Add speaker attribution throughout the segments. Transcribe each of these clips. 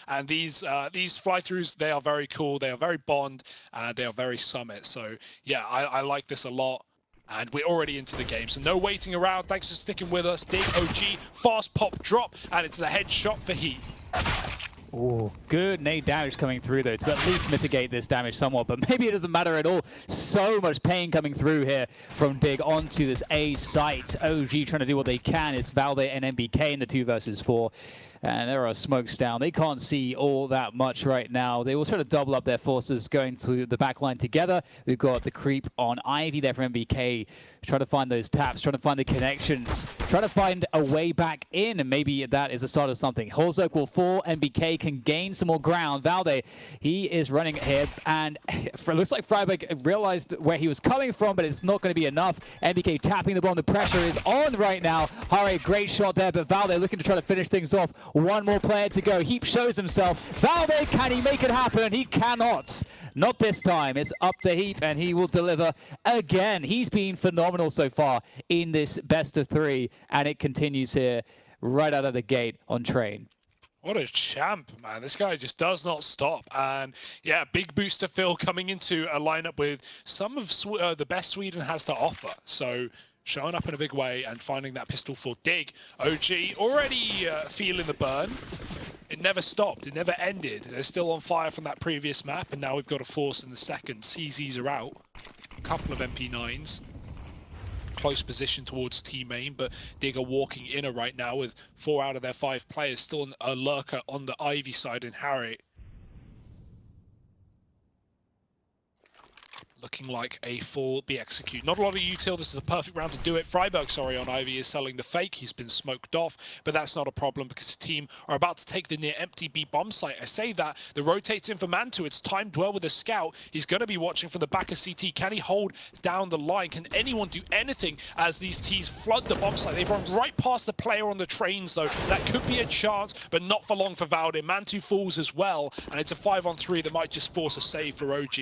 Speaker 1: And these fly-throughs, they are very cool. They are very Bond. They are very Summit. So yeah, I like this a lot. And we're already into the game, so no waiting around. Thanks for sticking with us. Dig, OG, fast pop drop, and it's the headshot for Heat.
Speaker 2: Oh, good nade damage coming through though to at least mitigate this damage somewhat, but maybe it doesn't matter at all. So much pain coming through here from Dig onto this A site. OG trying to do what they can. It's Valde and MBK in the 2 versus 4. And there are smokes down. They can't see all that much right now. They will try to double up their forces going to the back line together. We've got the creep on Ivy there from MBK. Trying to find those taps, trying to find the connections, trying to find a way back in, and maybe that is the start of something. Holzerk will fall. MBK can gain some more ground. Valde, he is running ahead, and it looks like Freiburg realized where he was coming from, but it's not going to be enough. MBK tapping the bomb. The pressure is on right now. Hare, great shot there, but Valde looking to try to finish things off. One more player to go. Heap shows himself. Valde, can he make it happen? He cannot. Not this time. It's up to Heap, and he will deliver again. He's been phenomenal so far in this best of 3, and it continues here right out of the gate on Train.
Speaker 1: What a champ, man. This guy just does not stop. And yeah, big booster Phil coming into a lineup with some of the best Sweden has to offer. So showing up in a big way and finding that pistol for Dig. OG already feeling the burn. It never stopped. It never ended. They're still on fire from that previous map, and now we've got a force in the second. CZs are out. A couple of MP9s. Close position towards team main, but Dig are walking inner right now with 4 out of their 5 players. Still a lurker on the Ivy side in Harry. Looking like a full be execute. Not a lot of util. This is the perfect round to do it. Freiburg, sorry, on Ivy is selling the fake. He's been smoked off, but that's not a problem because the team are about to take the near empty B bomb site. I say that. The rotates in for Map2. It's timed well with a scout. He's going to be watching from the back of CT. Can he hold down the line? Can anyone do anything as these Ts flood the bomb site? They've run right past the player on the trains, though. That could be a chance, but not for long for Valde. Map2 falls as well, and it's a 5-on-3 that might just force a save for OG.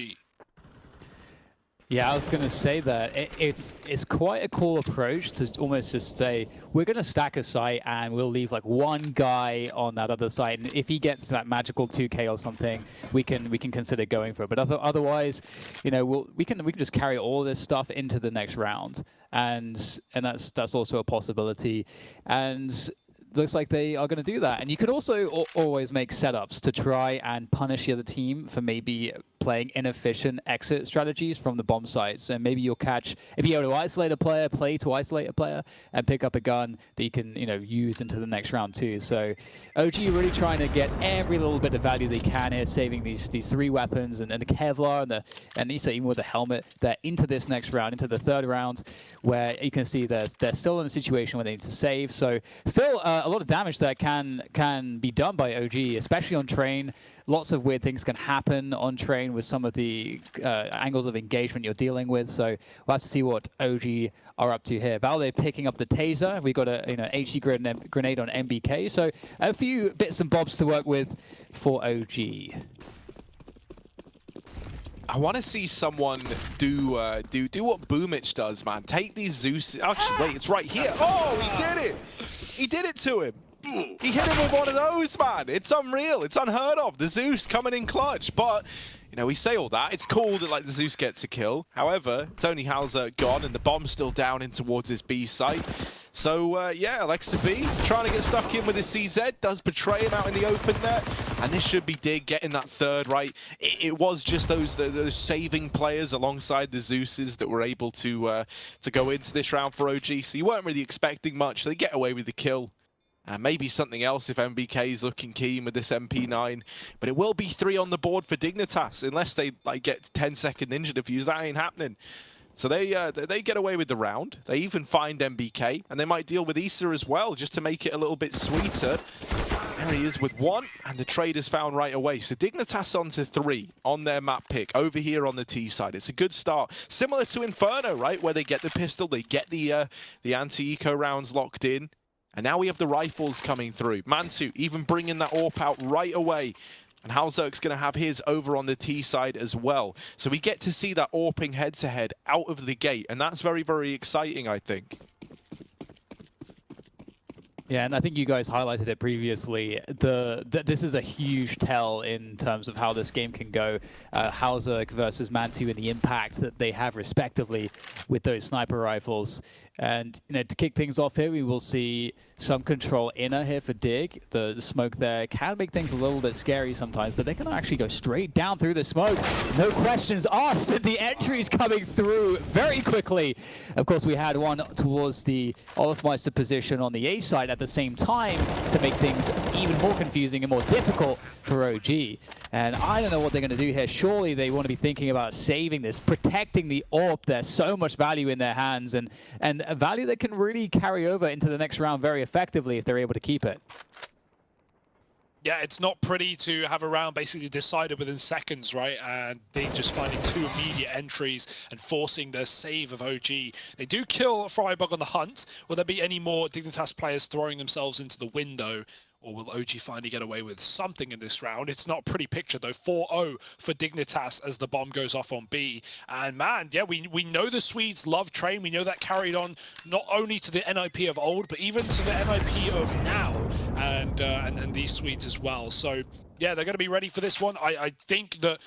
Speaker 2: Yeah, I was going to say that it's quite a cool approach to almost just say, we're going to stack a site and we'll leave like one guy on that other site. And if he gets that magical 2K or something, we can consider going for it. But otherwise, you know, we can just carry all this stuff into the next round. And that's also a possibility. And looks like they are going to do that. And you can also always make setups to try and punish the other team for maybe playing inefficient exit strategies from the bomb sites. And maybe you'll catch, if you're able to isolate a player, play to isolate a player, and pick up a gun that you can, you know, use into the next round too. So OG really trying to get every little bit of value they can here, saving these 3 weapons and the Kevlar and even with the helmet, they're into this next round, into the 3rd round, where you can see they're still in a situation where they need to save. So still a lot of damage that can be done by OG, especially on Train. Lots of weird things can happen on Train with some of the angles of engagement you're dealing with. So we'll have to see what OG are up to here. Valde picking up the taser. We've got a HE grenade on MBK. So a few bits and bobs to work with for OG.
Speaker 3: I want to see someone do what Boomich does, man. Take these Zeus. Actually, wait, it's right here. Oh, he did it! He did it to him. He hit him with one of those, man. It's unreal. It's unheard of. The Zeus coming in clutch. But, you know, we say all that. It's cool that, like, the Zeus gets a kill. However, it's only Hauser gone, and the bomb's still down in towards his B site. So, yeah, Alexa B trying to get stuck in with his CZ. Does betray him out in the open there. And this should be Dig getting that 3rd, right? It was just those saving players alongside the Zeuses that were able to go into this round for OG. So you weren't really expecting much. They get away with the kill. Maybe something else if MBK is looking keen with this MP9. But it will be 3 on the board for Dignitas. Unless they get 10-second ninja defuse, that ain't happening. So they get away with the round. They even find MBK. And they might deal with Issa as well, just to make it a little bit sweeter. There he is with 1. And the trade is found right away. So Dignitas onto 3 on their map pick. Over here on the T side. It's a good start. Similar to Inferno, right? Where they get the pistol. They get the anti-eco rounds locked in. And now we have the rifles coming through. Map2 even bringing that AWP out right away. And Halzerk's going to have his over on the T side as well. So we get to see that AWPing head-to-head out of the gate. And that's very, very exciting, I think.
Speaker 2: Yeah, and I think you guys highlighted it previously. This is a huge tell in terms of how this game can go. Halzerg versus Map2 and the impact that they have respectively with those sniper rifles. And to kick things off here, we will see some control inner here for Dig. The smoke there can make things a little bit scary sometimes, but they can actually go straight down through the smoke. No questions asked, and the entries coming through very quickly. Of course, we had one towards the Olofmeister position on the A side at the same time to make things even more confusing and more difficult for OG. And I don't know what they're going to do here. Surely they want to be thinking about saving this, protecting the AWP. There's so much value in their hands, and a value that can really carry over into the next round very effectively if they're able to keep it.
Speaker 1: Yeah, it's not pretty to have a round basically decided within seconds, right? And they just finding 2 immediate entries and forcing the save of OG. They do kill Frybug on the hunt. Will there be any more Dignitas players throwing themselves into the window? Or will OG finally get away with something in this round? It's not a pretty picture, though. 4-0 for Dignitas as the bomb goes off on B. And, man, yeah, we know the Swedes love Train. We know that carried on not only to the NIP of old, but even to the NIP of now. And these Swedes as well. So, yeah, they're going to be ready for this one. I think that,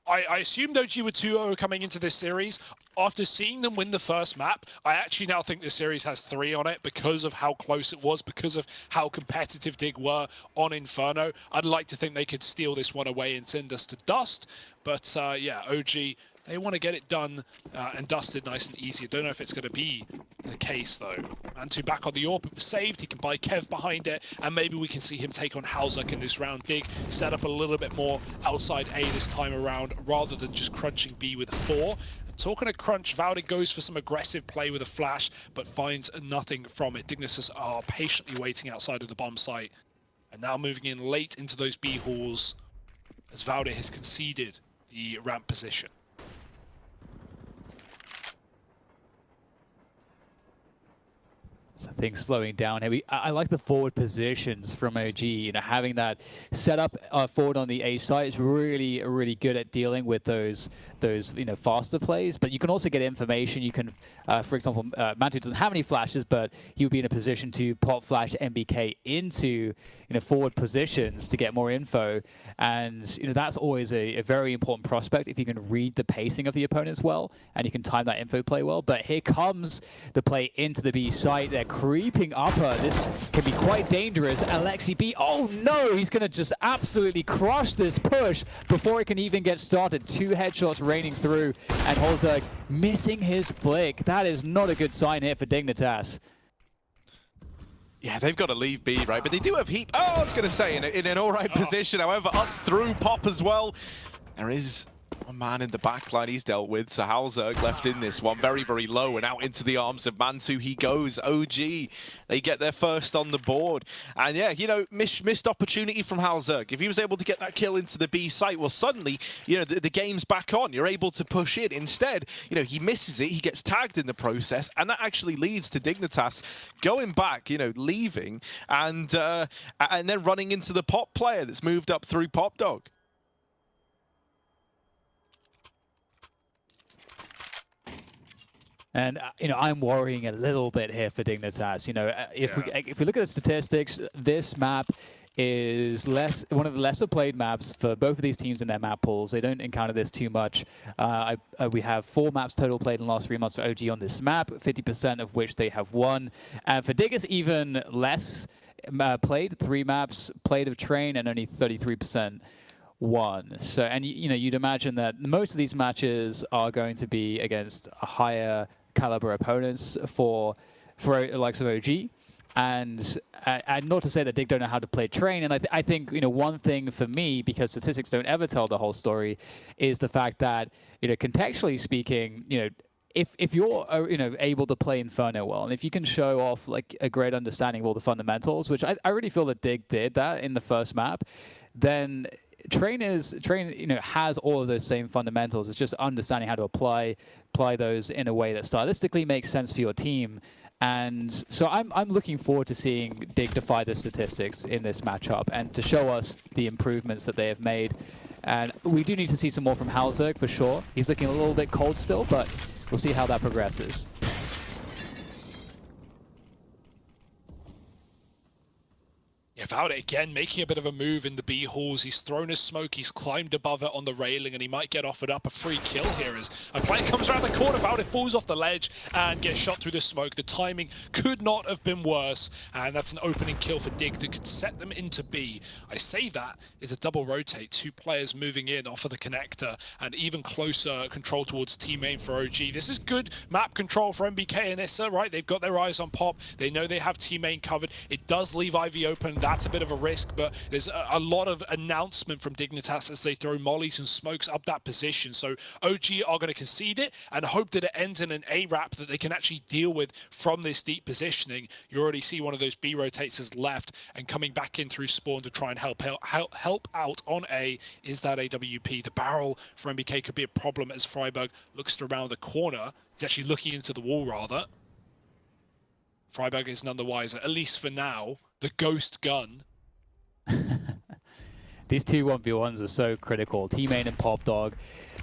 Speaker 1: I assumed OG were 2-0 coming into this series. After seeing them win the first map, I actually now think the series has 3 on it because of how close it was, because of how competitive Dig were on Inferno. I'd like to think they could steal this one away and send us to dust. But yeah, OG, they want to get it done and dusted nice and easy. I don't know if it's going to be the case, though. Map2 back on the AWP. It was saved. He can buy Kev behind it, and maybe we can see him take on Halzerg in this round. Dig set up a little bit more outside A this time around, rather than just crunching B with a 4. And talking of crunch, Valdig goes for some aggressive play with a flash, but finds nothing from it. Dignitas are patiently waiting outside of the bomb site, and now moving in late into those B halls, as Valdig has conceded the ramp position.
Speaker 2: So things slowing down here. I like the forward positions from OG. Having that set up forward on the A side is really good at dealing with those faster plays. But you can also get information. You can, for example, Map2 doesn't have any flashes, but he would be in a position to pop flash MBK into forward positions to get more info. And that's always a very important prospect if you can read the pacing of the opponents well and you can time that info play well. But here comes the play into the B site. They're creeping upper. This can be quite dangerous. Alexi B, oh no, he's going to just absolutely crush this push before it can even get started. 2 headshots raining through, and Halzerg missing his flick. That is not a good sign here for Dignitas.
Speaker 3: Yeah, they've got to leave B, right? But they do have heat. Oh, I was going to say, in an all right position. However, up through Pop as well. There is one man in the back line he's dealt with. So Halzerg left in this one very low, and out into the arms of Map2 he goes. OG, they get their first on the board. And yeah, missed opportunity from Halzerg. If he was able to get that kill into the B site, well, suddenly, the game's back on. You're able to push it. Instead, he misses it. He gets tagged in the process, and that actually leads to Dignitas going back, leaving, and then running into the Pop player that's moved up through Pop Dog.
Speaker 2: And I'm worrying a little bit here for Dignitas. If we look at the statistics, this map is one of the lesser played maps for both of these teams in their map pools. They don't encounter this too much. We have 4 maps total played in the last 3 months for OG on this map, 50% of which they have won. And for Dig, it's even less played, 3 maps played of Train and only 33% won. So, and you'd imagine that most of these matches are going to be against a higher caliber opponents for the likes of OG. And not to say that Dig don't know how to play Train, and I think one thing for me, because statistics don't ever tell the whole story, is the fact that contextually speaking, if you're able to play Inferno well, and if you can show off like a great understanding of all the fundamentals, which I really feel that Dig did that in the first map, then Train has all of those same fundamentals. It's just understanding how to apply those in a way that stylistically makes sense for your team. And so I'm looking forward to seeing Dig defy the statistics in this matchup and to show us the improvements that they have made. And we do need to see some more from Halzerg for sure. He's looking a little bit cold still, but we'll see how that progresses.
Speaker 1: Valde again making a bit of a move in the B halls. He's thrown his smoke, he's climbed above it on the railing, and he might get offered up a free kill here as a player comes around the corner. Valde falls off the ledge and gets shot through the smoke. The timing could not have been worse, and that's an opening kill for Dig that could set them into B. I say that is a double rotate, 2 players moving in off of the connector, and even closer control towards team main for OG. This is good map control for MBK and Issa, right? They've got their eyes on Pop. They know they have team main covered. It does leave Ivy open. That's a bit of a risk, but there's a lot of announcement from Dignitas as they throw mollies and smokes up that position. So OG are going to concede it and hope that it ends in an A-wrap that they can actually deal with from this deep positioning. You already see one of those B rotates has left and coming back in through spawn to try and help out on A. Is that AWP? The barrel for MBK could be a problem as Freiburg looks around the corner. He's actually looking into the wall, rather. Freiburg is none the wiser, at least for now. The ghost gun.
Speaker 2: These 2 1v1s are so critical. T-Main and Pop Dog.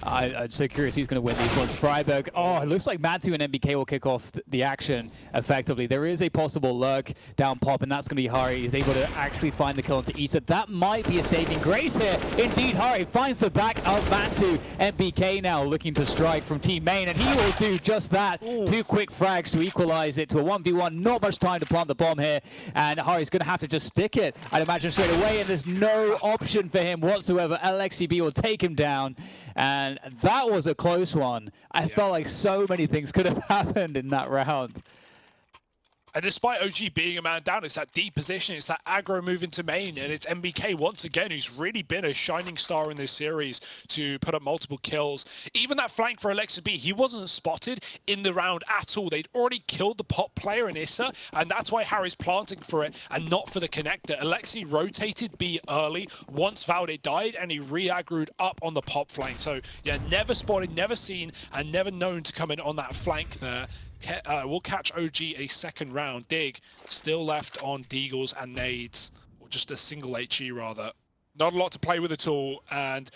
Speaker 2: I'm so curious who's going to win these ones. Freiburg. Oh, it looks like Map2 and MBK will kick off the action effectively. There is a possible lurk down Pop, and that's going to be Hari. He's able to actually find the kill onto Issa. That might be a saving grace here. Indeed, Hari finds the back of Map2. MBK now looking to strike from Team Main, and he will do just that. Ooh. 2 quick frags to equalize it to a 1v1. Not much time to plant the bomb here, and Hari's going to have to just stick it, I'd imagine, straight away, and there's no option for him whatsoever. LXCB will take him down, and that was a close one. I felt like so many things could have happened in that round.
Speaker 1: And despite OG being a man down, it's that deep position, it's that aggro move into main, and it's MBK once again who's really been a shining star in this series to put up multiple kills. Even that flank for Alexa B, he wasn't spotted in the round at all. They'd already killed the Pop player in Issa, and that's why Harry's planting for it and not for the connector. Alexi rotated B early once Valde died, and he re-aggroed up on the Pop flank. So yeah, never spotted, never seen, and never known to come in on that flank there. We'll catch OG a second round. Dig still left on deagles and nades, or just a single HE rather. Not a lot to play with at all, and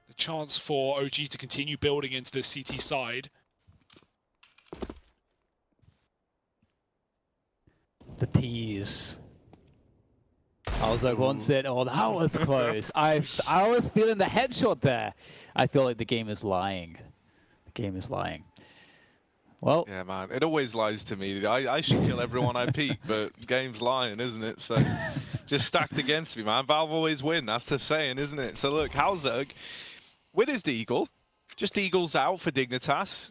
Speaker 1: the chance for OG to continue building into the CT side.
Speaker 2: The tease. Alzog wants it. Oh, that was close. I was feeling the headshot there. I feel like the game is lying. The game is lying. Well,
Speaker 3: yeah, man, it always lies to me. I should kill everyone I peek, but game's lying, isn't it? So just stacked against me, man. Valve always win. That's the saying, isn't it? So look, Alzog with his deagle, just eagles out for Dignitas.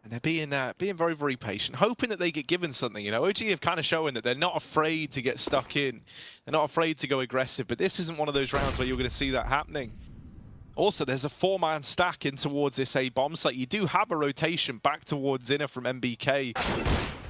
Speaker 3: And they're being very, very patient, hoping that they get given something. You know, OG have kind of shown that they're not afraid to get stuck in. They're not afraid to go aggressive, but this isn't one of those rounds where you're going to see that happening. Also, there's a 4-man stack in towards this A bomb site. You do have a rotation back towards inner from MBK.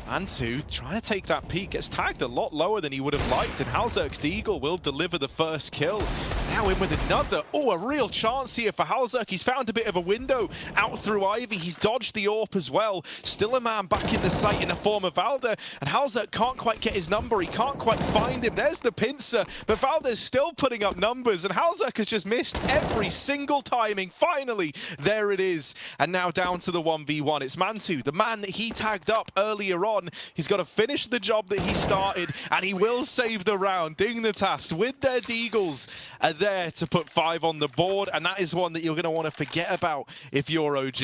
Speaker 3: Map2 trying to take that peak, gets tagged a lot lower than he would have liked, and Halzerk's Deagle will deliver the first kill. Now in with another. Oh, a real chance here for Halzerk. He's found a bit of a window out through Ivy. He's dodged the AWP as well. Still a man back in the site in the form of Valde, and Halzerk can't quite get his number. He can't quite find him. There's the pincer, but Valde's still putting up numbers, and Halzerk has just missed every single timing. Finally, there it is. And now down to the 1v1. It's Map2, the man that he tagged up earlier on. He's got to finish the job that he started, and he will save the round. Dignitas with their Deagles are there to put 5 on the board, and that is one that you're going to want to forget about if you're OG.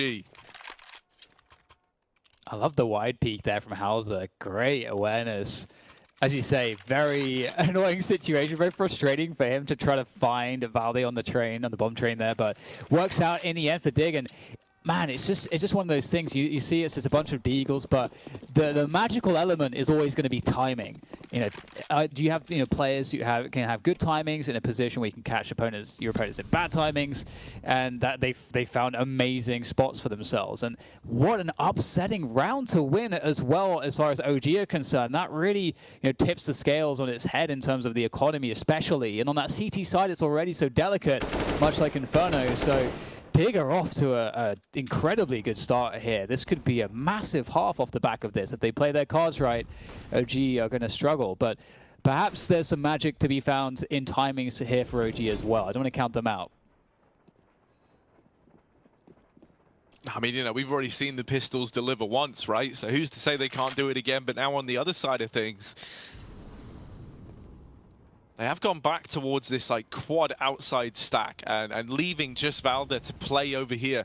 Speaker 2: I love the wide peek there from Hauser. Great awareness. As you say, very annoying situation, very frustrating for him to try to find Valde on the train, on the bomb train there, but works out in the end for Dig. And man, it's just one of those things. You see it's just a bunch of Deagles, but the magical element is always going to be timing. You know, do you have players who can have good timings in a position where you can catch your opponents in bad timings, and that they found amazing spots for themselves. And what an upsetting round to win as well, as far as OG are concerned. That really tips the scales on its head in terms of the economy, especially. And on that CT side, it's already so delicate, much like Inferno. So Dig are off to a incredibly good start here. This could be a massive half off the back of this. If they play their cards right, OG are going to struggle. But perhaps there's some magic to be found in timings here for OG as well. I don't want to count them out.
Speaker 3: I mean, we've already seen the pistols deliver once, right? So who's to say they can't do it again? But now on the other side of things, They have gone back towards this like quad outside stack and leaving just Valda to play over here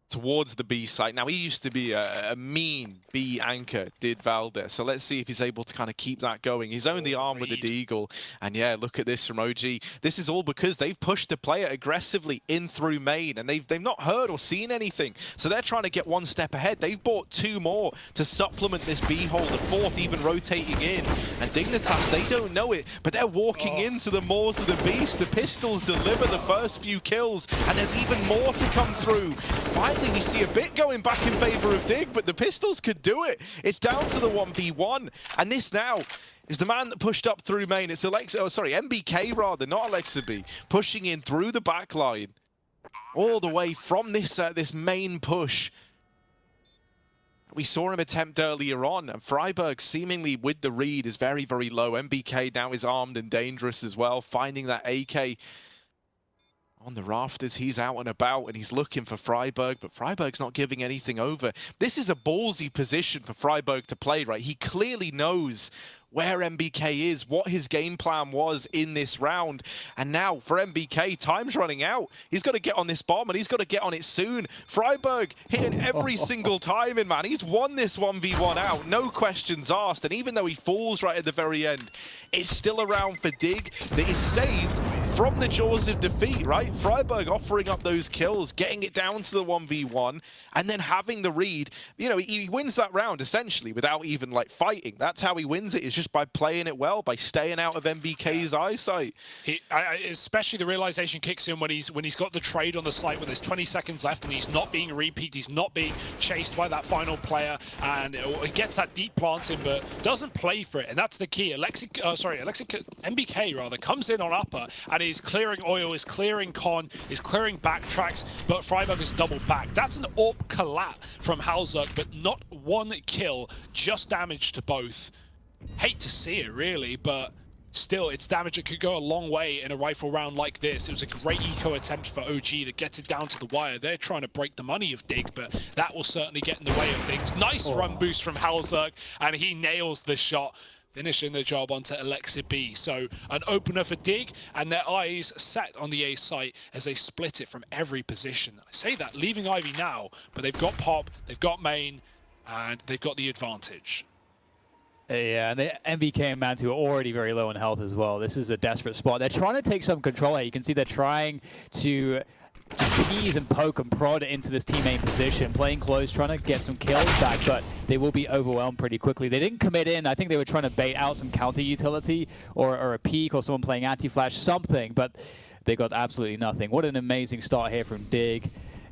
Speaker 3: towards the B site. Now, he used to be a mean B anchor, did Valda. So let's see if he's able to kind of keep that going. He's owned the arm with the deagle. And yeah, look at this from OG. This is all because they've pushed the player aggressively in through main, and they've not heard or seen anything. So they're trying to get one step ahead. They've bought 2 more to supplement this B hole, the 4th even rotating in. And Dignitas, they don't know it, but they're walking into the maws of the beast. The pistols deliver the first few kills, and there's even more to come through. Finally, we see a bit going back in favor of Dig, but the pistols could do it. It's down to the 1v1, and this now is the man that pushed up through main. It's MBK rather, not Alexa B, pushing in through the back line, all the way from this this main push. We saw him attempt earlier on, and friberg seemingly with the read is very, very low. MBK now is armed and dangerous as well, finding that AK on the rafters. He's out and about, and he's looking for friberg, but friberg's not giving anything over. This is a ballsy position for friberg to play, right? He clearly knows where MBK is, what his game plan was in this round. And now for MBK, time's running out. He's got to get on this bomb, and he's got to get on it soon. friberg hitting every single time in, man. He's won this 1v1 out, no questions asked. And even though he falls right at the very end, it's still a round for Dig that is saved from the jaws of defeat, right? friberg offering up those kills, getting it down to the 1v1, and then having the read. You know, he wins that round essentially without even like fighting. That's how he wins it, is just by playing it well, by staying out of MBK's eyesight.
Speaker 1: Especially the realization kicks in when he's got the trade on the site when there's 20 seconds left and he's not being repeated, he's not being chased by that final player, and he gets that deep planting but doesn't play for it, and that's the key. MBK rather comes in on upper and he's clearing oil, is clearing con, is clearing backtracks, but friberg is double back. That's an AWP collat from Halzerk, but not one kill, just damage to both. Hate to see it really, but still, it's damage that could go a long way in a rifle round like this. It was a great eco attempt for OG that gets it down to the wire. They're trying to break the money of Dig, but that will certainly get in the way of things. Nice run boost from Halzerk, and he nails the shot, finishing the job onto Alexa B. So an opener for Dig, and their eyes set on the A site as they split it from every position. I say that, leaving Ivy now, but they've got Pop, they've got Main, and they've got the advantage.
Speaker 2: Yeah, and the MBK and Map2 are already very low in health as well. This is a desperate spot. They're trying to take some control here. You can see they're trying to tease and poke and prod into this team main position, playing close, trying to get some kills back, but they will be overwhelmed pretty quickly. They didn't commit in. I think they were trying to bait out some counter utility or a peek or someone playing anti-flash, something, but they got absolutely nothing. What an amazing start here from Dig.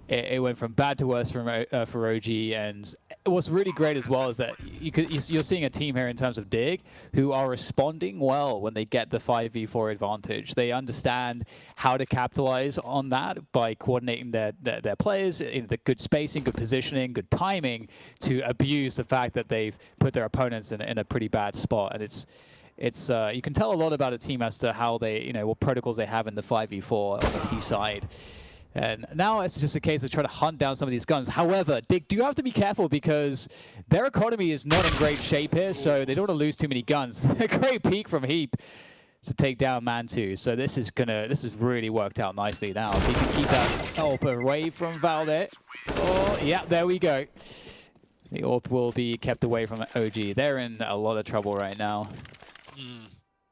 Speaker 2: It went from bad to worse for OG, and what's really great as well is that you're seeing a team here in terms of Dig who are responding well when they get the 5v4 advantage. They understand how to capitalize on that by coordinating their players, in the good spacing, good positioning, good timing, to abuse the fact that they've put their opponents in a pretty bad spot. And it's you can tell a lot about a team as to how they, what protocols they have in the 5v4 on the T side. And now it's just a case of trying to hunt down some of these guns. However, Dig do have to be careful because their economy is not in great shape here, so they don't want to lose too many guns. A great peek from Heap to take down Map2. So this is really worked out nicely now. If he can keep that AWP away from Valde. Oh, yeah, there we go. The AWP will be kept away from OG. They're in a lot of trouble right now.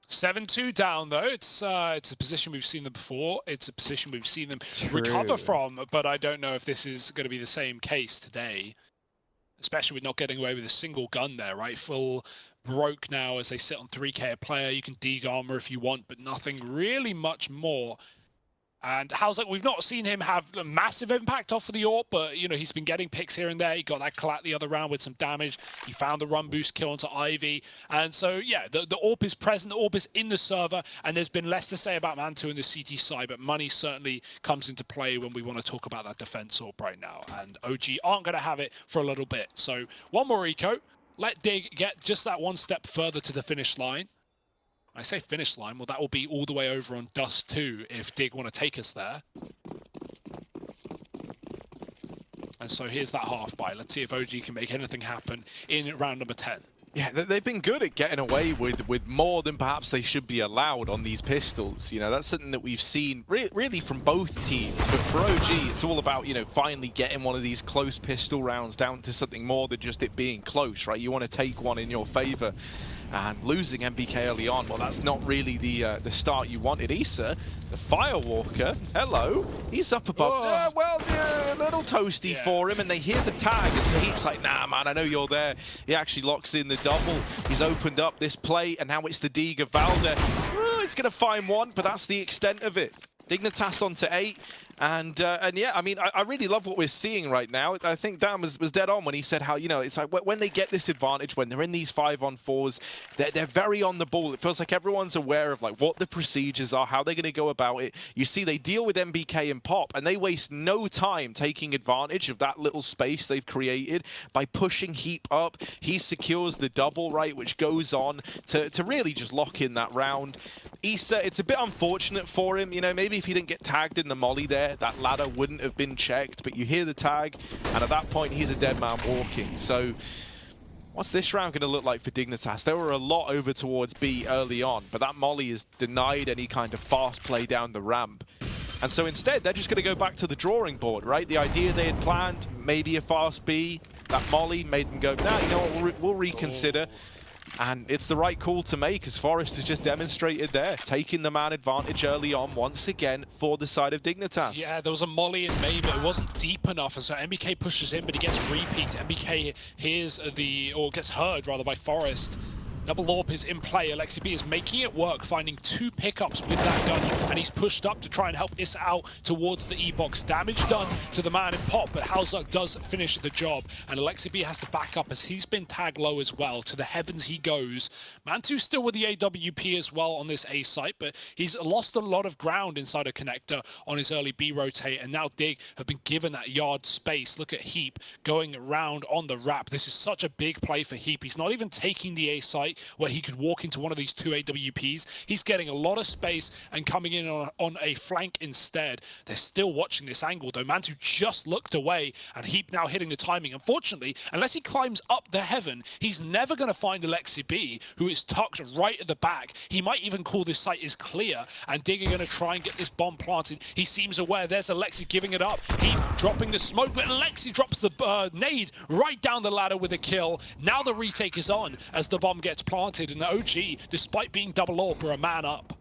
Speaker 1: 7-2 down though. It's a position we've seen them before. It's a position we've seen them recover from, but I don't know if this is going to be the same case today, especially with not getting away with a single gun there, right? Full broke now as they sit on 3k a player. You can dig armor if you want, but nothing really much more. And Halzerk, we've not seen him have a massive impact off of the AWP, but he's been getting picks here and there. He got that collat the other round with some damage. He found the run boost kill onto Ivy. And so, yeah, the AWP is present, the AWP is in the server, and there's been less to say about Map2 in the CT side, but money certainly comes into play when we want to talk about that defense AWP right now. And OG aren't going to have it for a little bit. So one more eco. Let Dig get just that one step further to the finish line. I say finish line, well, that will be all the way over on Dust 2 if Dig want to take us there. And so here's that half buy. Let's see if OG can make anything happen in round number 10.
Speaker 3: Yeah, they've been good at getting away with more than perhaps they should be allowed on these pistols. You know, that's something that we've seen really from both teams. But for OG, it's all about, you know, finally getting one of these close pistol rounds down to something more than just it being close, right? You want to take one in your favor. And losing MBK early on, well, that's not really the start you wanted. Issa, the Firewalker, hello, he's up above. A little toasty for him, and they hear the tag, and so he's like, nah, man, I know you're there. He actually locks in the double. He's opened up this play, and now it's the Diga Valda. Oh, he's going to find one, but that's the extent of it. Dignitas onto 8. And yeah, I mean, I really love what we're seeing right now. I think Dan was dead on when he said how, you know, it's like when they get this advantage, when they're in these 5-on-4s, they're very on the ball. It feels like everyone's aware of like what the procedures are, how they're going to go about it. You see, they deal with MBK and Pop, and they waste no time taking advantage of that little space they've created by pushing Heap up. He secures the double, right, which goes on to really just lock in that round. Issa, it's a bit unfortunate for him, you know, maybe if he didn't get tagged in the molly there, that ladder wouldn't have been checked, but you hear the tag, and at that point, he's a dead man walking. So, what's this round going to look like for Dignitas? They were a lot over towards B early on, but that molly has denied any kind of fast play down the ramp. And so instead, they're just going to go back to the drawing board, right? The idea they had planned, maybe a fast B, that molly made them go, nah, you know what, we'll reconsider. And it's the right call to make, as Forest has just demonstrated there, taking the man advantage early on once again for the side of Dignitas.
Speaker 1: Yeah, there was a molly in May, but it wasn't deep enough, and so MBK pushes in, but he gets repeat. MBK hears gets heard rather by Forest. Double AWP is in play. Alexi B is making it work, finding 2 pickups with that gun, and he's pushed up to try and help Issa out towards the E-box. Damage done to the man in Pop, but Halzuk does finish the job, and Alexi B has to back up as he's been tagged low as well. To the heavens he goes. Map2 still with the AWP as well on this A site, but he's lost a lot of ground inside a connector on his early B rotate, and now Dig have been given that yard space. Look at Heap going around on the wrap. This is such a big play for Heap. He's not even taking the A site where he could walk into one of these 2 AWPs. He's getting a lot of space and coming in on a flank instead. They're still watching this angle though. Map2 just looked away, and Heap now hitting the timing. Unfortunately, unless he climbs up the heaven, he's never going to find Alexi B, who is tucked right at the back. He might even call this site is clear, and Dig are going to try and get this bomb planted. He seems aware. There's Alexi giving it up. Heap dropping the smoke, but Alexi drops the nade right down the ladder with a kill. Now the retake is on as the bomb gets planted, and OG, despite being double AWP, are a man up.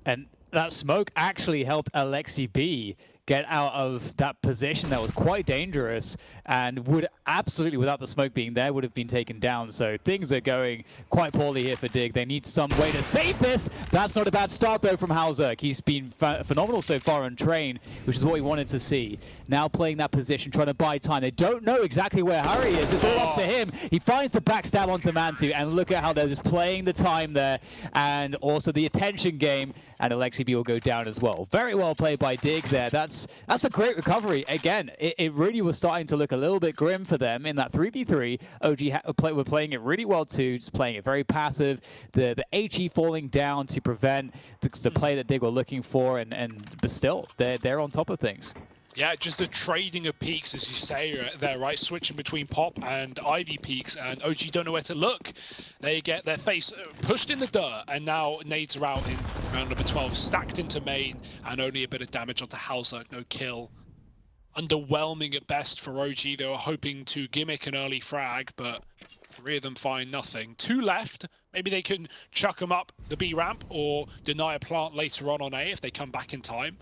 Speaker 2: And that smoke actually helped Alexi B get out of that position that was quite dangerous, and would absolutely, without the smoke being there, would have been taken down. So things are going quite poorly here for Dig. They need some way to save this. That's not a bad start though from Halzuk. He's been phenomenal so far on train, which is what we wanted to see. Now playing that position, trying to buy time. They don't know exactly where Harry is. It's all up to him. He finds the backstab onto Map2, and look at how they're just playing the time there, and also the attention game, and Alexi B will go down as well. Very well played by Dig there. That's a great recovery. Again, it really was starting to look a little bit grim for them in that 3v3. OG were playing it really well too, just playing it very passive. The HE falling down to prevent the play that Dig were looking for, but still, they're on top of things.
Speaker 1: Yeah, just the trading of peaks, as you say there, right? Switching between Pop and Ivy peaks, and OG don't know where to look. They get their face pushed in the dirt, and now nades are out in round number 12, stacked into main, and only a bit of damage onto Halzuk, no kill. Underwhelming at best for OG. They were hoping to gimmick an early frag, but 3 of them find nothing. 2 left. Maybe they can chuck them up the B ramp or deny a plant later on A if they come back in time.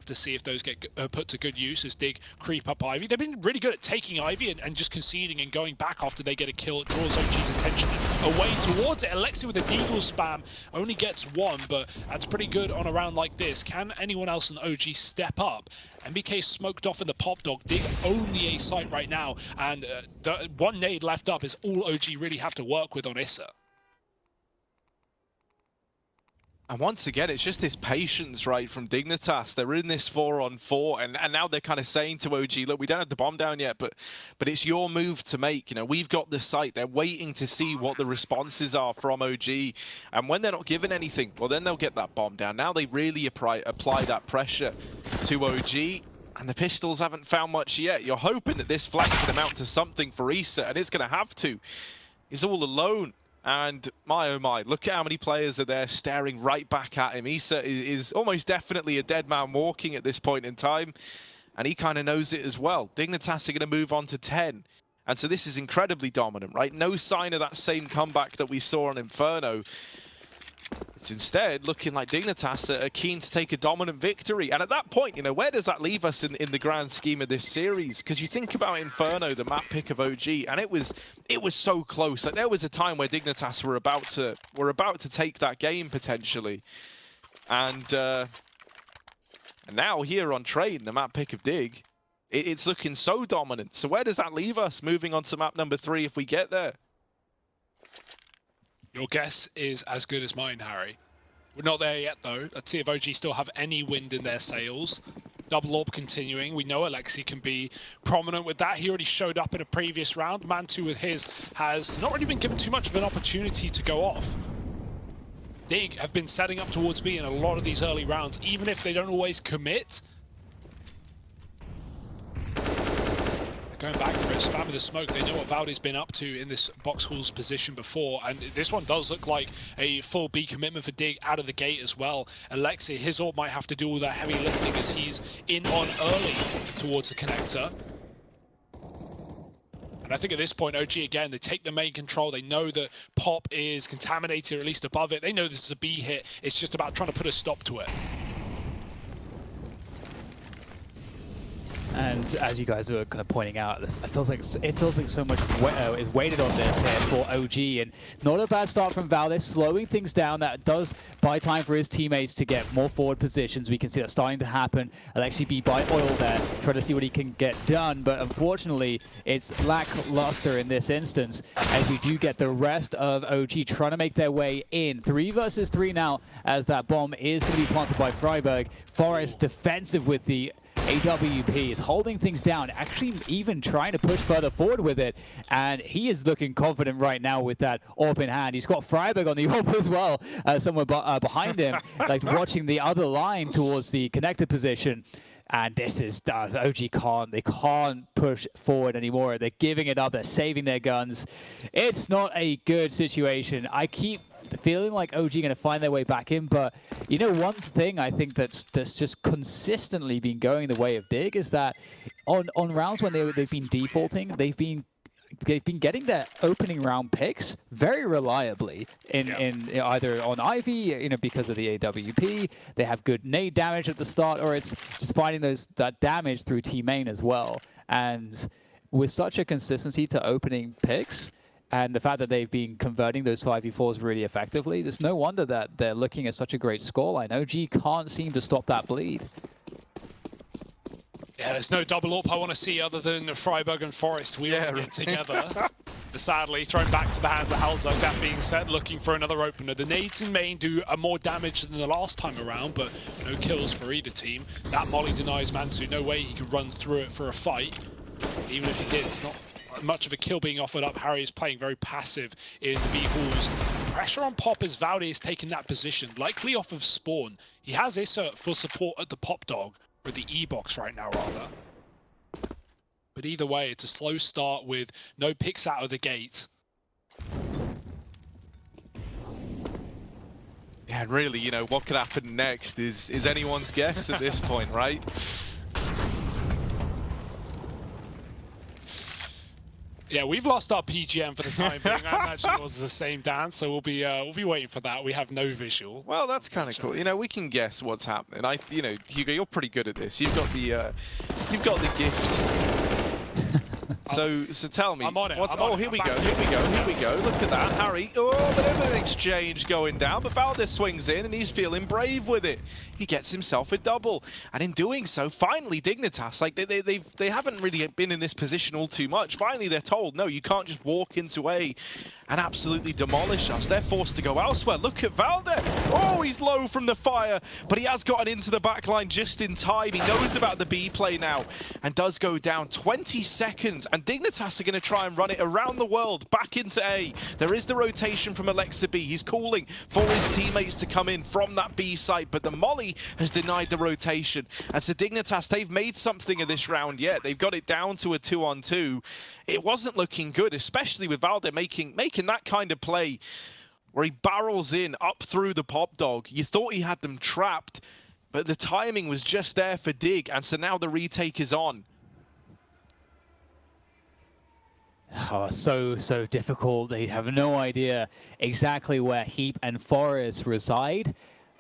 Speaker 1: To see if those get put to good use as Dig creep up Ivy. They've been really good at taking Ivy and just conceding and going back after they get a kill. It draws OG's attention away towards it. Alexi with a deagle spam only gets 1, but that's pretty good on a round like this. Can anyone else in OG step up? MBK smoked off in the Pop Dog. Dig own the A site right now, and the 1 nade left up is all OG really have to work with on Issa.
Speaker 3: And once again, it's just this patience, right, from Dignitas. They're in this 4-on-4, and now they're kind of saying to OG, look, we don't have the bomb down yet, but it's your move to make. You know, we've got the site. They're waiting to see what the responses are from OG. And when they're not given anything, well, then they'll get that bomb down. Now they really apply that pressure to OG, and the pistols haven't found much yet. You're hoping that this flank can amount to something for Issa, and it's going to have to. He's all alone. And my oh my, look at how many players are there staring right back at him. Issa is almost definitely a dead man walking at this point in time. And he kind of knows it as well. Dignitas are going to move on to 10. And so this is incredibly dominant, right? No sign of that same comeback that we saw on Inferno. It's instead looking like Dignitas are keen to take a dominant victory. And at that point, you know, where does that leave us in the grand scheme of this series? Because you think about Inferno, the map pick of OG, and it was so close. Like, there was a time where Dignitas were about to take that game potentially. And now here on Train, the map pick of Dig, it's looking so dominant. So where does that leave us moving on to map number 3 if we get there?
Speaker 1: Your guess is as good as mine, Harry. We're not there yet, though. Let's see if OG still have any wind in their sails. Double orb continuing. We know elige can be prominent with that. He already showed up in a previous round. Man2 with his has not really been given too much of an opportunity to go off. Dig have been setting up towards B in a lot of these early rounds, even if they don't always commit. Going back for it, spamming the smoke. They know what Valdi's been up to in this box hall's position before, and this one does look like a full B commitment for Dig out of the gate as well. elige, his ult might have to do all that heavy lifting as he's in on early towards the connector. And I think at this point, OG again, they take the main control. They know that Pop is contaminated, or at least above it. They know this is a B hit. It's just about trying to put a stop to it.
Speaker 2: And as you guys were kind of pointing out, it feels like so much is weighted on this here for OG, and not a bad start from Val. They're slowing things down. That does buy time for his teammates to get more forward positions. We can see that starting to happen. elige be by oil there, trying to see what he can get done, but unfortunately, it's lackluster in this instance, as we do get the rest of OG trying to make their way in. 3 versus 3 now, as that bomb is going to be planted by Freiburg. Forest defensive with the AWP is holding things down, actually even trying to push further forward with it, and he is looking confident right now with that AWP in hand. He's got Freiburg on the AWP as well, somewhere behind him, like watching the other line towards the connected position. And this is OG can't push forward anymore. They're giving it up. They're saving their guns. It's not a good situation. I keep feeling like OG going to find their way back in, but you know, one thing I think that's just consistently been going the way of Dig is that on rounds when they've been defaulting, they've been getting their opening round picks very reliably in either on Ivy, you know, because of the AWP. They have good nade damage at the start, or it's just finding that damage through T main as well. And with such a consistency to opening picks, and the fact that they've been converting those 5v4s really effectively, there's no wonder that they're looking at such a great scoreline. OG can't seem to stop that bleed.
Speaker 1: Yeah, there's no double AWP I want to see other than Freiburg and Forest. We all get together. Sadly, thrown back to the hands of Halzak. That being said, looking for another opener. The nades in main do more damage than the last time around, but no kills for either team. That molly denies Man2. No way he could run through it for a fight. Even if he did, it's not much of a kill being offered up. Harry is playing very passive in the B halls. Pressure on Pop as Valdi is taking that position, likely off of spawn. He has Issa for support at the Pop Dog, or the E-box right now rather. But either way, it's a slow start with no picks out of the gate.
Speaker 3: Yeah, and really, you know, what could happen next is anyone's guess at this point, right?
Speaker 1: Yeah, we've lost our PGM for the time being. I imagine it was the same dance, so we'll be waiting for that. We have no visual.
Speaker 3: Well, that's kind of cool. You know, we can guess what's happening. You know, Hugo, you're pretty good at this. You've got the gift. So tell me.
Speaker 1: I'm on it.
Speaker 3: Oh, here we go. Look at that, Harry. Oh, bit of an exchange going down, but Valdez swings in and he's feeling brave with it. He gets himself a double, and in doing so, finally, Dignitas, like they haven't really been in this position all too much. Finally, they're told, no, you can't just walk into A and absolutely demolish us. They're forced to go elsewhere. Look at Valdez. Oh, he's low from the fire, but he has gotten into the back line just in time. He knows about the B play now and does go down 20 seconds and And Dignitas are going to try and run it around the world, back into A. There is the rotation from Alexa B. He's calling for his teammates to come in from that B site, but the molly has denied the rotation. And so Dignitas, they've made something of this round yet. They've got it down to a 2-on-2. It wasn't looking good, especially with Valde making that kind of play where he barrels in up through the pop dog. You thought he had them trapped, but the timing was just there for Dig, and so now the retake is on.
Speaker 2: Oh, so difficult. They have no idea exactly where Heap and Forest reside.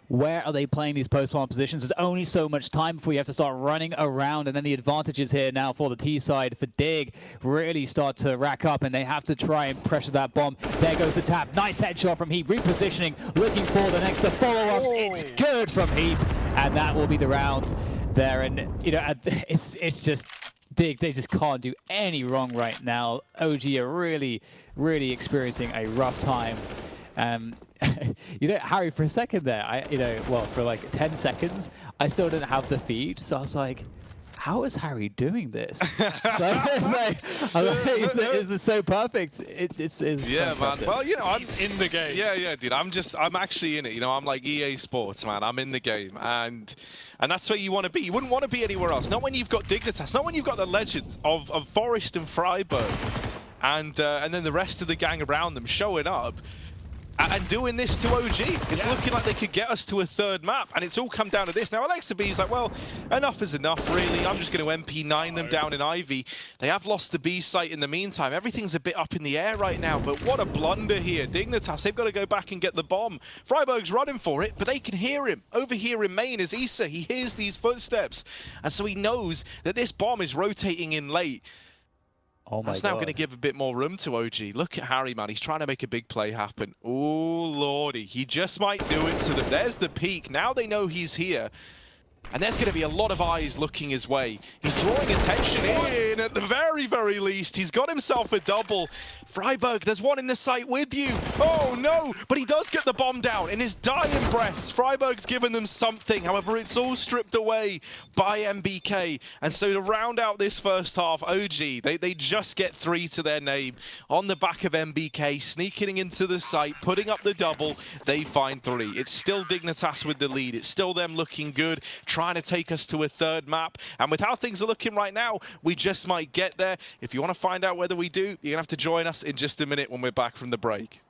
Speaker 2: Where are they playing these post-spawn positions? There's only so much time before you have to start running around, and then the advantages here now for the T side for Dig really start to rack up, and they have to try and pressure that bomb. There goes the tap. Nice headshot from Heap. Repositioning, looking for the next follow-ups. It's good from Heap, and that will be the round there. And you know, it's just Dig. They just can't do any wrong right now. OG are really experiencing a rough time. You know, Harry, for a second there, well, for like 10 seconds, I still didn't have the feed, so I was like, how is Harry doing this? It's so perfect. It's
Speaker 3: yeah,
Speaker 2: so
Speaker 3: man. Well, you know,
Speaker 1: He's in the game.
Speaker 3: Yeah, dude. I'm actually in it. You know, I'm like EA Sports, man. I'm in the game, and that's where you want to be. You wouldn't want to be anywhere else. Not when you've got Dignitas. Not when you've got the legends of Forest and Freiburg, and then the rest of the gang around them showing up and doing this to OG. It's looking like they could get us to a third map, and it's all come down to this. Now, Alexa B is like, well, enough is enough, really. I'm just going to MP9 them down in Ivy. They have lost the B site in the meantime. Everything's a bit up in the air right now, but what a blunder here. Dignitas, they've got to go back and get the bomb. Freiburg's running for it, but they can hear him. Over here in main is Issa. He hears these footsteps, and so he knows that this bomb is rotating in late.
Speaker 2: Oh my
Speaker 3: That's now
Speaker 2: God.
Speaker 3: going to give a bit more room to OG. Look at Harry, man. He's trying to make a big play happen. Oh, lordy. He just might do it to them. There's the peak. Now they know he's here. And there's going to be a lot of eyes looking his way. He's drawing attention in at the very least. He's got himself a double. Freiburg, there's one in the site with you. Oh, no. But he does get the bomb down in his dying breaths. Freiburg's given them something. However, it's all stripped away by MBK. And so to round out this first half, OG, they just get 3 to their name on the back of MBK, sneaking into the site, putting up the double. They find 3. It's still Dignitas with the lead. It's still them looking good, trying to take us to a third map. And with how things are looking right now, we just might get there. If you want to find out whether we do, you're going to have to join us in just a minute when we're back from the break.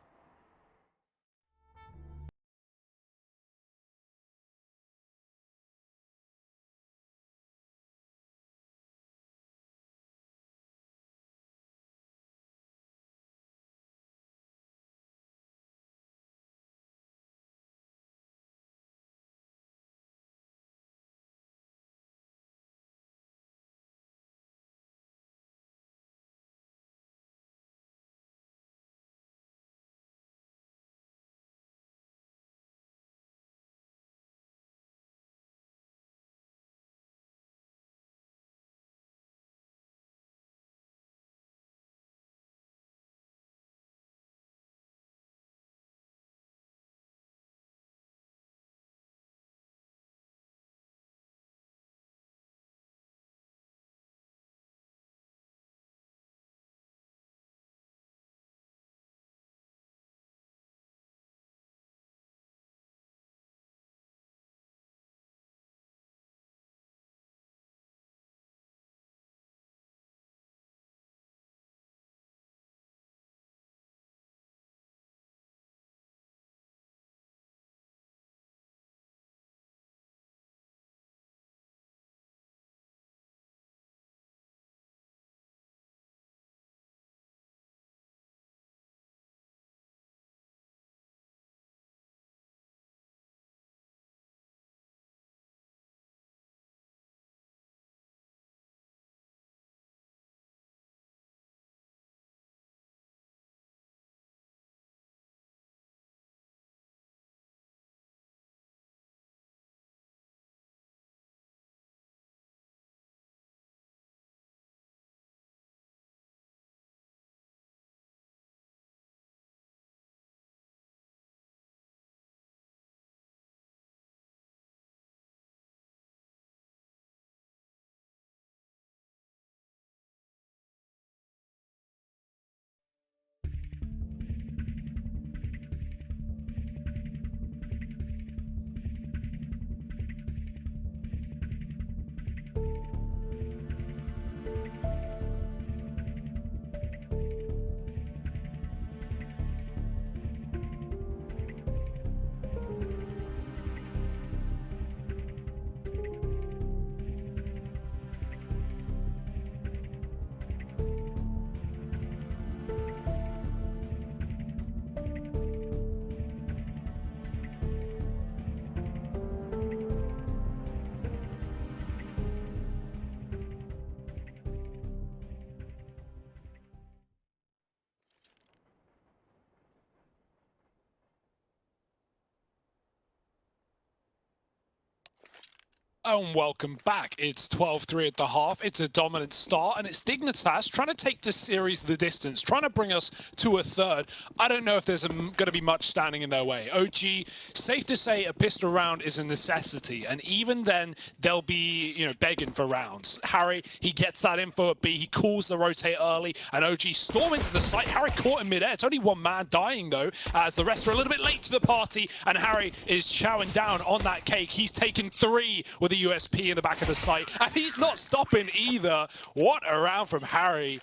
Speaker 1: And welcome back. It's 12-3 at the half. It's a dominant start, and it's DIGNITAS trying to take this series the distance, trying to bring us to a third. I don't know if there's going to be much standing in their way. OG, safe to say a pistol round is a necessity, and even then, they'll be, begging for rounds. Harry, he gets that info at B. He calls the rotate early, and OG storm into the site. Harry caught in midair. It's only one man dying, though, as the rest are a little bit late to the party, and Harry is chowing down on that cake. He's taken 3 with the USP in the back of the site, and he's not stopping either. What a round from Harry.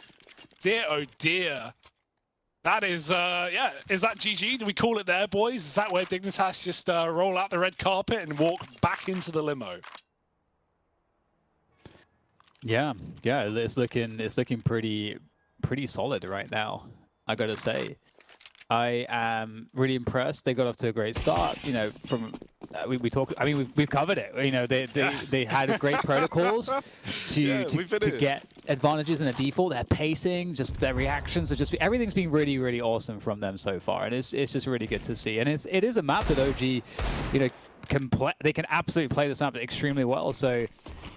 Speaker 1: Dear, oh dear. That is, yeah, is that GG? Do we call it there, boys? Is that where DIGNITAS just roll out the red carpet and walk back into the limo?
Speaker 2: Yeah, it's looking pretty solid right now, I gotta say. I am really impressed. They got off to a great start. From we talked. I mean, we've covered it. They had great protocols to get advantages in a default. Their pacing, just their reactions, everything's been really awesome from them so far, and it's just really good to see. And it is a map that OG, they can absolutely play this map extremely well. So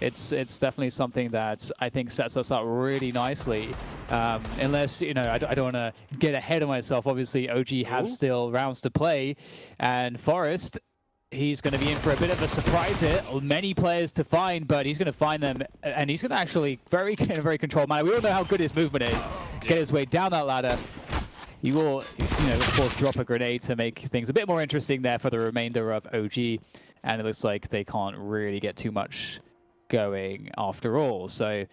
Speaker 2: it's definitely something that I think sets us up really nicely. Unless, I don't want to get ahead of myself. Obviously, OG have still rounds to play, and Forest, he's going to be in for a bit of a surprise here. Many players to find, but he's going to find them, and he's going to actually in a very controlled manner. We all know how good his movement is. Get his way down that ladder. He will, of course, drop a grenade to make things a bit more interesting there for the remainder of OG, and it looks like they can't really get too much going after all. So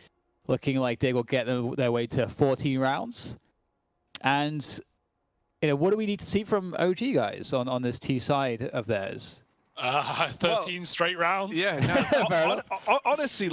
Speaker 2: looking like they will get their way to 14 rounds. And what do we need to see from OG guys on this T side of theirs?
Speaker 1: 13 straight rounds.
Speaker 3: Yeah, no, honestly,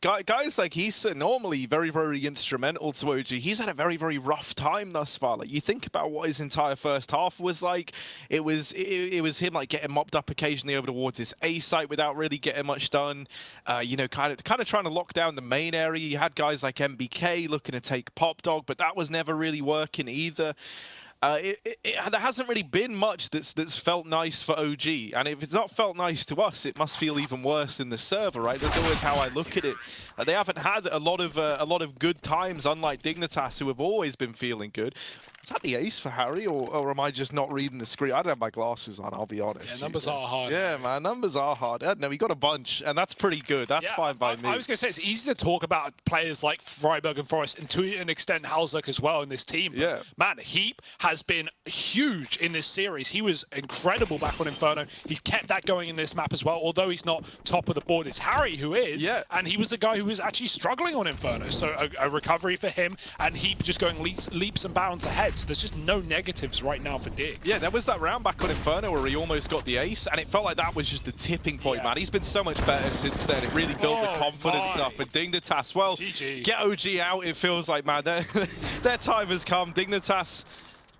Speaker 3: guys like he's normally very instrumental to OG. He's had a very rough time thus far. Like, you think about what his entire first half was like. It was him getting mopped up occasionally over towards his A site without really getting much done. Kind of trying to lock down the main area. You had guys like MBK looking to take Pop Dog, but that was never really working either. There hasn't really been much that's felt nice for OG, and if it's not felt nice to us, it must feel even worse in the server, right? That's always how I look at it. They haven't had a lot of good times, unlike DIGNITAS, who have always been feeling good. Is that the ace for Harry, or am I just not reading the screen? I don't have my glasses on, I'll be honest.
Speaker 1: Yeah, numbers are hard.
Speaker 3: Yeah, man, numbers are hard. No, we got a bunch, and that's pretty good. That's fine by me.
Speaker 1: I was going to say, it's easy to talk about players like Freiburg and Forest, and to an extent Halzerk as well in this team.
Speaker 3: Yeah.
Speaker 1: Man, Heap has been huge in this series. He was incredible back on Inferno. He's kept that going in this map as well, although he's not top of the board. It's Harry who is, and he was the guy who was actually struggling on Inferno. So a recovery for him, and Heap just going leaps and bounds ahead. So there's just no negatives right now for Dig.
Speaker 3: Yeah, there was that round back on Inferno where he almost got the ace, and it felt like that was just the tipping point, man. He's been so much better since then. It really built the confidence up. And DIGNITAS, well,
Speaker 1: GG.
Speaker 3: Get OG out, it feels like, man. Their time has come. DIGNITAS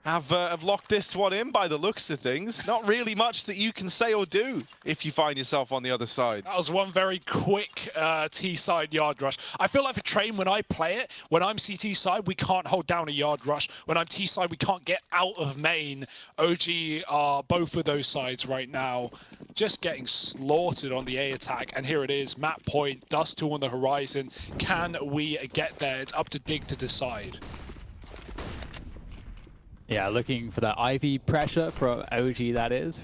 Speaker 3: have locked this one in by the looks of things. Not really much that you can say or do if you find yourself on the other side.
Speaker 1: That was one very quick T-side yard rush. I feel like for Train, when I play it, when I'm CT side, we can't hold down a yard rush. When I'm T side, we can't get out of main. OG are both of those sides right now, just getting slaughtered on the A attack. And here it is, map point, Dust 2 on the horizon. Can we get there? It's up to Dig to decide.
Speaker 2: Yeah, looking for that Ivy pressure from OG, that is.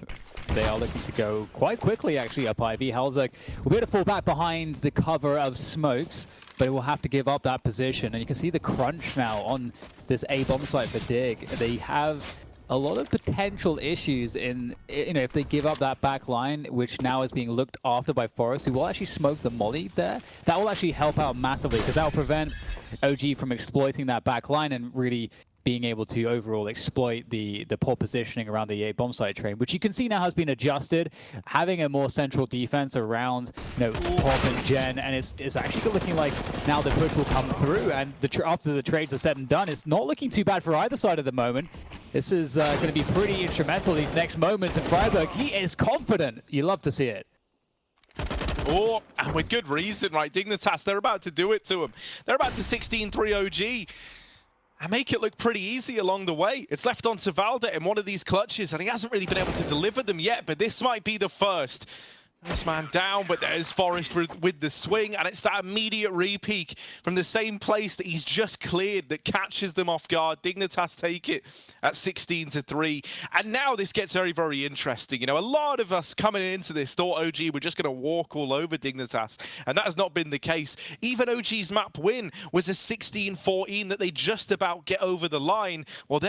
Speaker 2: They are looking to go quite quickly, actually, up Ivy. Halzerk will be able to fall back behind the cover of smokes, but it will have to give up that position. And you can see the crunch now on this A bomb site for Dig. They have a lot of potential issues in, if they give up that back line, which now is being looked after by Forest, who will actually smoke the molly there. That will actually help out massively, because that will prevent OG from exploiting that back line and really being able to overall exploit the poor positioning around the A bomb site Train, which you can see now has been adjusted, having a more central defense around Pop and Gen, and it's actually looking like now the push will come through, and after the trades are said and done, it's not looking too bad for either side at the moment. This is going to be pretty instrumental these next moments, and Freiburg, he is confident. You love to see it.
Speaker 3: Oh, and with good reason, right? DIGNITAS, they're about to do it to him. They're about to 16-3 OG. And make it look pretty easy along the way. It's left on to Valda in one of these clutches, and he hasn't really been able to deliver them yet, but this might be the first. This man down, but there's Forest with the swing, and it's that immediate re-peek from the same place that he's just cleared that catches them off guard. Dignitas take it at 16-3, and now this gets very, very interesting. You know, a lot of us coming into this thought OG were just going to walk all over Dignitas, and that has not been the case. Even OG's map win was a 16-14 that they just about get over the line. Well,